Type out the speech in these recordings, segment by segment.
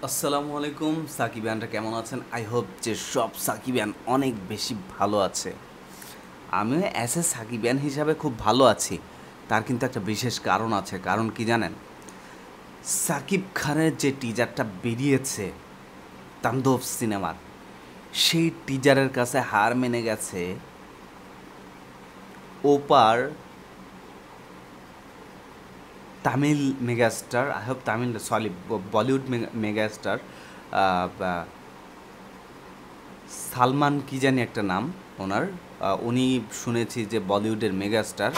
আসসালামু আলাইকুম সাকিবিয়ানরা কেমন আছেন? আই হোপ যে সব সাকিবিয়ান অনেক বেশি ভালো আছে। আমিও অ্যাজ এ সাকিবিয়ান হিসাবে খুব ভালো আছি। তার কিন্তু একটা বিশেষ কারণ আছে। কারণ কি জানেন? সাকিব খানের যে টিজারটা বেরিয়েছে তাণ্ডব সিনেমার, সেই টিজারের কাছে হার মেনে গেছে ওপার Tamil megastar, I hope Tamil sorry Bollywood megastar Salman কি জানি একটা নাম ওনার। উনি শুনেছি যে বলিউডের মেগাস্টার,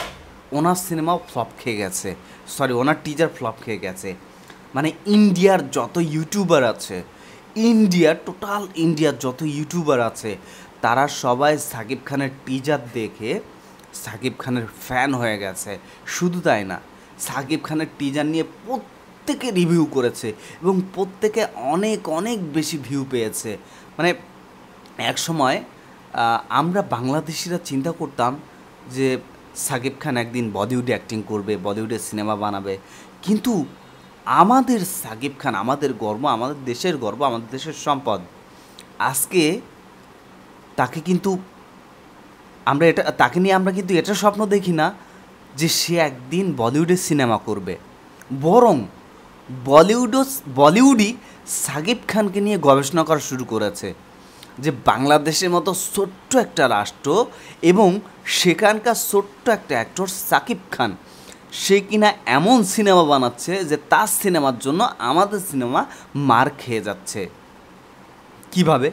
ওনার সিনেমাও ফ্লপ খেয়ে গেছে। সরি, ওনার টিজার ফ্লপ খেয়ে গেছে। মানে ইন্ডিয়ার যত ইউটিউবার আছে, টোটাল ইন্ডিয়ার যত ইউটিউবার আছে, তারা সবাই সাকিব খানের টিজার দেখে সাকিব খানের ফ্যান হয়ে গেছে। শুধু তাই না, সাকিব খানের টিজার নিয়ে প্রত্যেকে রিভিউ করেছে এবং প্রত্যেকে অনেক অনেক বেশি ভিউ পেয়েছে। মানে এক সময় আমরা বাংলাদেশিরা চিন্তা করতাম যে সাকিব খান একদিন বলিউডে অ্যাক্টিং করবে, বলিউডে সিনেমা বানাবে। কিন্তু আমাদের সাকিব খান, আমাদের গর্ব, আমাদের দেশের গর্ব, আমাদের দেশের সম্পদ, আজকে তাকে কিন্তু তাকে নিয়ে আমরা কিন্তু এটা স্বপ্ন দেখি না যে সে একদিন বলিউডে সিনেমা করবে। বরং বলিউডও বলিউডই সাকিব খানকে নিয়ে গবেষণা করা শুরু করেছে যে বাংলাদেশের মতো ছোট্ট একটা রাষ্ট্র এবং সেখানকার ছোট্ট একটা অ্যাক্টর সাকিব খান, সে কিনা এমন সিনেমা বানাচ্ছে যে তার সিনেমার জন্য আমাদের সিনেমা মার খেয়ে যাচ্ছে। কিভাবে?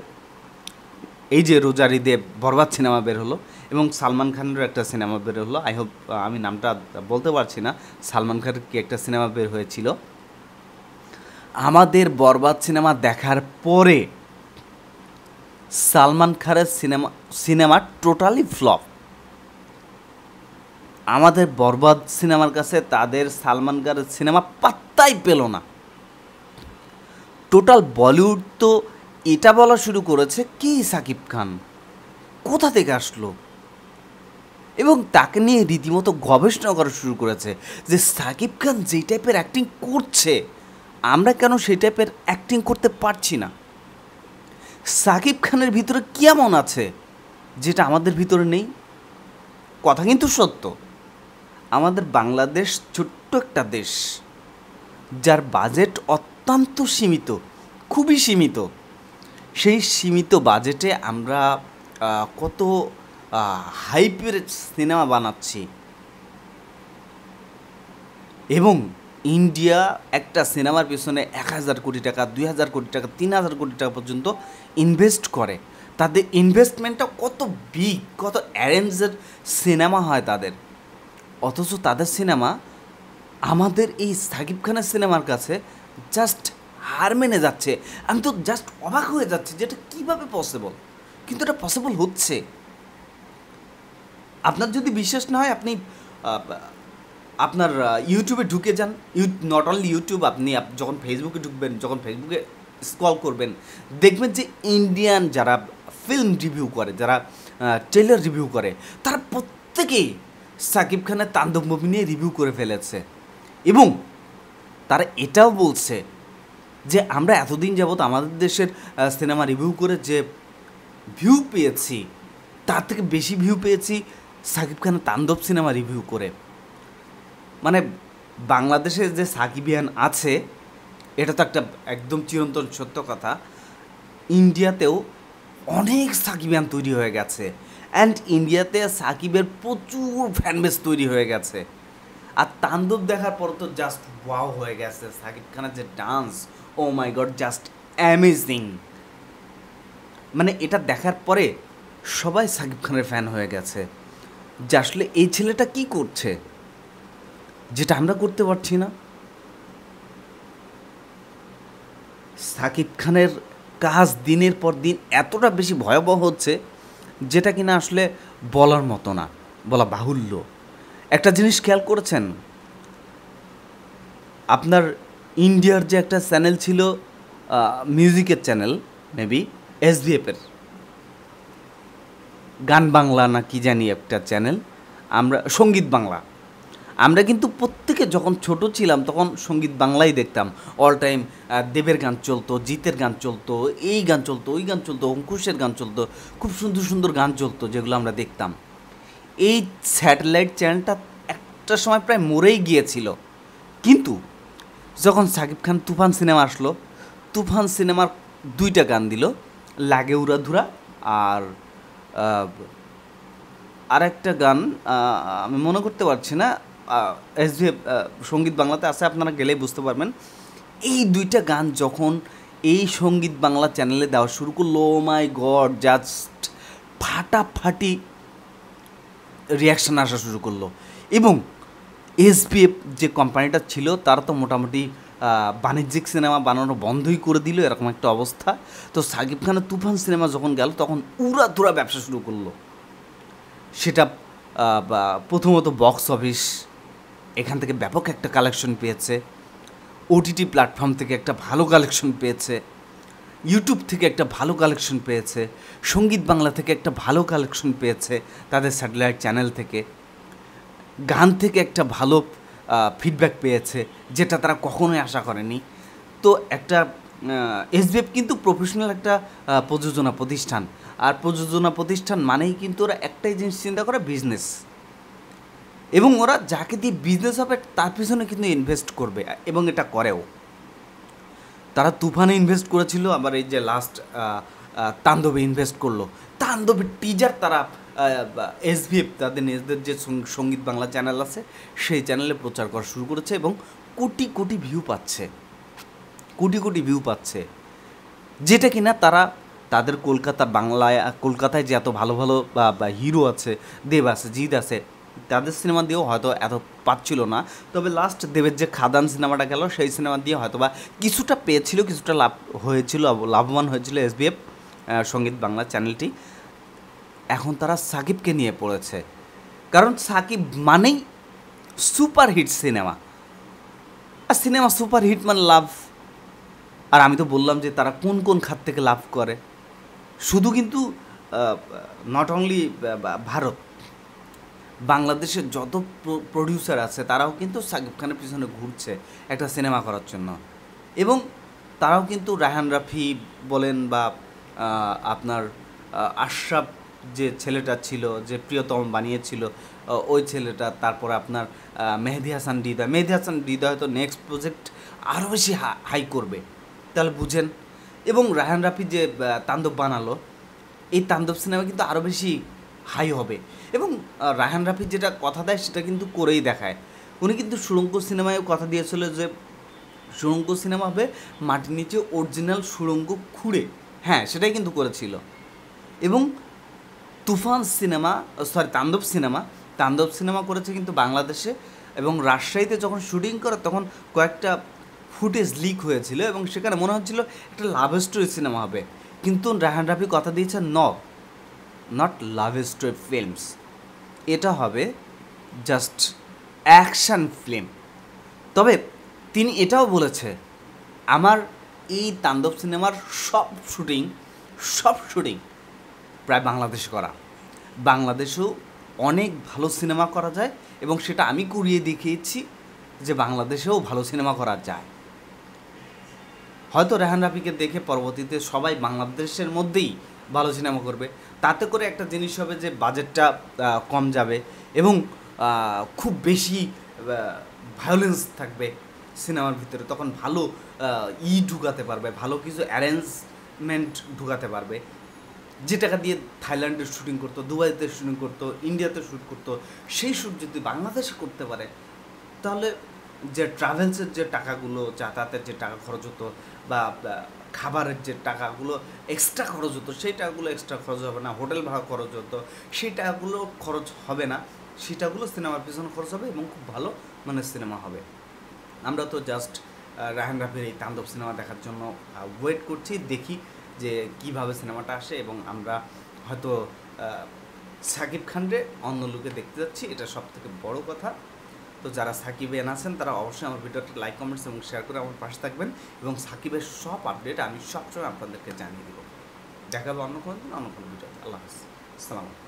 এই যে রোজার ঈদে বরবাদ সিনেমা বের হলো এবং সালমান খানেরও একটা সিনেমা বের হলো। আই হোপ, আমি নামটা বলতে পারছি না, সালমান খানের কি একটা সিনেমা বের হয়েছিল। আমাদের বরবাদ সিনেমা দেখার পরে সালমান খানের সিনেমা টোটালি ফ্লপ। আমাদের বরবাদ সিনেমার কাছে তাদের সালমান খানের সিনেমা পাত্তাই পেল না। টোটাল বলিউড তো এটা বলা শুরু করেছে, কি সাকিব খান কোথা থেকে আসলো, এবং তাকে নিয়ে রীতিমতো গবেষণা করা শুরু করেছে যে সাকিব খান যেই টাইপের অ্যাক্টিং করছে, আমরা কেন সেই টাইপের অ্যাক্টিং করতে পারছি না। সাকিব খানের ভিতরে কেমন আছে যেটা আমাদের ভিতরে নেই? কথা কিন্তু সত্য। আমাদের বাংলাদেশ ছোট্ট একটা দেশ, যার বাজেট অত্যন্ত সীমিত, খুবই সীমিত। সেই সীমিত বাজেটে আমরা কত হাইপের সিনেমা বানাচ্ছি, এবং ইন্ডিয়া একটা সিনেমার পেছনে 1,000 কোটি টাকা, 2,000 কোটি টাকা, 3,000 কোটি টাকা পর্যন্ত ইনভেস্ট করে। তাদের ইনভেস্টমেন্টটা কত বিগ, কত অ্যারেঞ্জের সিনেমা হয় তাদের। অথচ তাদের সিনেমা আমাদের এই সাকিব খানের সিনেমার কাছে জাস্ট হার মেনে যাচ্ছে। আমি তো জাস্ট অবাক হয়ে যাচ্ছি যে এটা কীভাবে পসিবল, কিন্তু এটা পসিবল হচ্ছে। আপনার যদি বিশ্বাস না হয়, আপনি আপনার ইউটিউবে ঢুকে যান। নট অনলি ইউটিউব, আপনি যখন ফেসবুকে ঢুকবেন, যখন ফেসবুকে স্ক্রল করবেন, দেখবেন যে ইন্ডিয়ান যারা ফিল্ম রিভিউ করে, যারা ট্রেলার রিভিউ করে, তারা প্রত্যেকেই সাকিব খানের তাণ্ডব মুভি নিয়ে রিভিউ করে ফেলেছে। এবং তারা এটাও বলছে যে আমরা এতদিন যাবৎ আমাদের দেশের সিনেমা রিভিউ করে যে ভিউ পেয়েছি, তার থেকে বেশি ভিউ পেয়েছি সাকিব খানের তাণ্ডব সিনেমা রিভিউ করে। মানে বাংলাদেশে যে সাকিবিয়ান আছে, এটা তো একটা একদম চিরন্তন সত্য কথা। ইন্ডিয়াতেও অনেক সাকিবিয়ান তৈরি হয়ে গেছে, অ্যান্ড ইন্ডিয়াতে সাকিবের প্রচুর ফ্যানবেস তৈরি হয়ে গেছে। আর তাণ্ডব দেখার পর তো জাস্ট ওয়াও হয়ে গেছে। সাকিব খানের যে ডান্স, ও মাই গড, জাস্ট অ্যামেজিং। মানে এটা দেখার পরে সবাই সাকিব খানের ফ্যান হয়ে গেছে যে আসলে এই ছেলেটা কি করছে যেটা আমরা করতে পারছি না। সাকিব খানের কাজ দিনের পর দিন এতটা বেশি ভয়াবহ হচ্ছে যেটা কিনা আসলে বলার মতো না, বলা বাহুল্য। একটা জিনিস খেয়াল করেছেন? আপনার ইন্ডিয়ার যে একটা চ্যানেল ছিল, মিউজিকের চ্যানেল, মেবি এসভিএফের গান বাংলা না কি জানি একটা চ্যানেল, আমরা সঙ্গীত বাংলা, আমরা কিন্তু প্রত্যেকে যখন ছোট ছিলাম তখন সঙ্গীত বাংলাই দেখতাম। অল টাইম দেবের গান চলতো, জিতের গান চলতো, এই গান চলতো, ওই গান চলতো, অঙ্কুশের গান চলতো, খুব সুন্দর সুন্দর গান চলতো যেগুলো আমরা দেখতাম। এই স্যাটেলাইট চ্যানেলটা একটা সময় প্রায় মরেই গিয়েছিল, কিন্তু যখন সাকিব খান তুফান সিনেমা আসলো, তুফান সিনেমার দুইটা গান দিল, লাগে উড়াধুরা আর আরেকটা গান আমি মনে করতে পারছি না, এসভিএফ সঙ্গীত বাংলাতে আছে, আপনারা গেলেই বুঝতে পারবেন। এই দুইটা গান যখন এই সঙ্গীত বাংলা চ্যানেলে দেওয়া শুরু করলো, ও মাই গড, জাস্ট ফাটাফাটি রিয়াকশান আসা শুরু করলো। এবং এসভিএফ যে কোম্পানিটা ছিল তারা তো মোটামুটি বাণিজ্যিক সিনেমা বানানো বন্ধই করে দিল, এরকম একটা অবস্থা। তো সাকিব খানের তুফান সিনেমা যখন গেল তখন উড়াধুরা ব্যবসা শুরু করলো। সেটা প্রথমত বক্স অফিস, এখান থেকে ব্যাপক একটা কালেকশন পেয়েছে, ওটিটি প্ল্যাটফর্ম থেকে একটা ভালো কালেকশন পেয়েছে, ইউটিউব থেকে একটা ভালো কালেকশন পেয়েছে, সঙ্গীত বাংলা থেকে একটা ভালো কালেকশন পেয়েছে, তাদের স্যাটেলাইট চ্যানেল থেকে, গান থেকে একটা ভালো ফিডব্যাক পেয়েছে, যেটা তারা কখনোই আশা করেনি। তো একটা এসভিএফ কিন্তু প্রফেশনাল একটা প্রযোজনা প্রতিষ্ঠান, আর প্রযোজনা প্রতিষ্ঠান মানেই কিন্তু ওরা একটাই জিনিস চিন্তা করে, বিজনেস। এবং ওরা যাকে দিয়ে বিজনেস হবে তার পিছনে কিন্তু ইনভেস্ট করবে, এবং এটা করেও। তারা তুফানে ইনভেস্ট করেছিল, আবার এই যে লাস্ট তাণ্ডবে ইনভেস্ট করলো। তাণ্ডবের টিজার তারা এসভিএফ তাদের নিজেদের যে সঙ্গীত বাংলা চ্যানেল আছে সেই চ্যানেলে প্রচার করা শুরু করেছে, এবং কোটি কোটি ভিউ পাচ্ছে, কোটি কোটি ভিউ পাচ্ছে, যেটা কিনা তারা তাদের কলকাতায় যে এত ভালো ভালো বা হিরো আছে, দেব আছে, জিৎ আছে, তাদের সিনেমা দিয়েও হয়তো এত পাচ্ছিল না। তবে লাস্ট দেবের যে খাদান সিনেমাটা গেল, সেই সিনেমা দিয়ে হয়তো বা কিছুটা পেয়েছিল, কিছুটা লাভ হয়েছিল, লাভবান হয়েছিল এসভিএফ সঙ্গীত বাংলা চ্যানেলটি। এখন তারা সাকিবকে নিয়ে পড়েছে, কারণ সাকিব মানেই সুপারহিট সিনেমা, আর সিনেমা সুপারহিট মানে লাভ। আর আমি তো বললাম যে তারা কোন কোন খাত থেকে লাভ করে, শুধু কিন্তু নট অনলি ভারত, বাংলাদেশের যত প্রডিউসার আছে তারাও কিন্তু সাকিব খানের পিছনে ঘুরছে একটা সিনেমা করার জন্য। এবং তারাও কিন্তু রায়হান রাফি বলেন বা আপনার আশরাফ যে ছেলেটা ছিল, যে প্রিয়তম বানিয়েছিল ওই ছেলেটা, তারপরে আপনার মেহেদি হাসান হৃদয় হয়তো নেক্সট প্রজেক্ট আরও বেশি হাই করবে, তাহলে বুঝেন। এবং রায়হান রাফি যে তাণ্ডব বানালো, এই তাণ্ডব সিনেমা কিন্তু আরও বেশি হাই হবে। এবং রায়হান রাফি যেটা কথা দেয় সেটা কিন্তু করেই দেখায়। উনি কিন্তু সুড়ঙ্গ সিনেমায়ও কথা দিয়েছিল যে সুড়ঙ্গ সিনেমা হবে মাটির নিচে অরিজিনাল সুড়ঙ্গ খুঁড়ে, হ্যাঁ সেটাই কিন্তু করেছিল। এবং তাণ্ডব সিনেমা করেছে কিন্তু বাংলাদেশে, এবং রাজশাহীতে যখন শুটিং করে তখন কয়েকটা ফুটেজ লিক হয়েছিল, এবং সেখানে মনে হচ্ছিল একটা লাভ স্টোরি সিনেমা হবে, কিন্তু রায়হান রাফি কথা দিয়েছে নট লাভ স্টোরি ফিল্মস, এটা হবে জাস্ট অ্যাকশান ফিল্ম। তবে তিনি এটাও বলেছে, আমার এই তাণ্ডব সিনেমার সব শুটিং প্রায় বাংলাদেশে করা, বাংলাদেশেও অনেক ভালো সিনেমা করা যায়, এবং সেটা আমি করিয়ে দেখিয়েছি যে বাংলাদেশেও ভালো সিনেমা করা যায়। হয়তো রেহান রাফিকে দেখে পরবর্তীতে সবাই বাংলাদেশের মধ্যেই ভালো সিনেমা করবে, তাতে করে একটা জিনিস হবে যে বাজেটটা কম যাবে, এবং খুব বেশি ভায়োলেন্স থাকবে সিনেমার ভিতরে, তখন ভালো ঢুকাতে পারবে, ভালো কিছু অ্যারেঞ্জমেন্ট ঢুকাতে পারবে। যে টাকা দিয়ে থাইল্যান্ডে শুটিং করতো, দুবাইতে শুটিং করতো, ইন্ডিয়াতে শ্যুট করতো, সেই শ্যুট যদি বাংলাদেশে করতে পারে, তাহলে যে ট্রাভেলসের যে টাকাগুলো, যাতায়াতের যে টাকা খরচ হতো, বা খাবারের যে টাকাগুলো এক্সট্রা খরচ হতো, সেই টাকাগুলো এক্সট্রা খরচ হবে না, হোটেল ভাড়া খরচ হতো সেই টাকাগুলো খরচ হবে না, সেটাগুলো সিনেমার পিছনে খরচ হবে, এবং খুব ভালো মানের সিনেমা হবে। আমরা তো জাস্ট রায়হান রাফির এই তাণ্ডব সিনেমা দেখার জন্য ওয়েট করছি, দেখি যে কিভাবে সিনেমাটা আসে, এবং আমরা হয়তো সাকিব খানরে অন্য লুকে দেখতে যাচ্ছি, এটা সব থেকে বড় কথা। তো যারা সাকিবেন আছেন তারা অবশ্যই আমার ভিডিওটা লাইক, কমেন্টস এবং শেয়ার করে আমার পাশে থাকবেন, এবং সাকিবের সব আপডেট আমি সবসময় আপনাদেরকে জানিয়ে দেবো। দেখা হবে অন্য কোনো দিন, অন্য কোনো ভিডিওতে। আল্লাহ হাফেজ, আসসালামু আলাইকুম।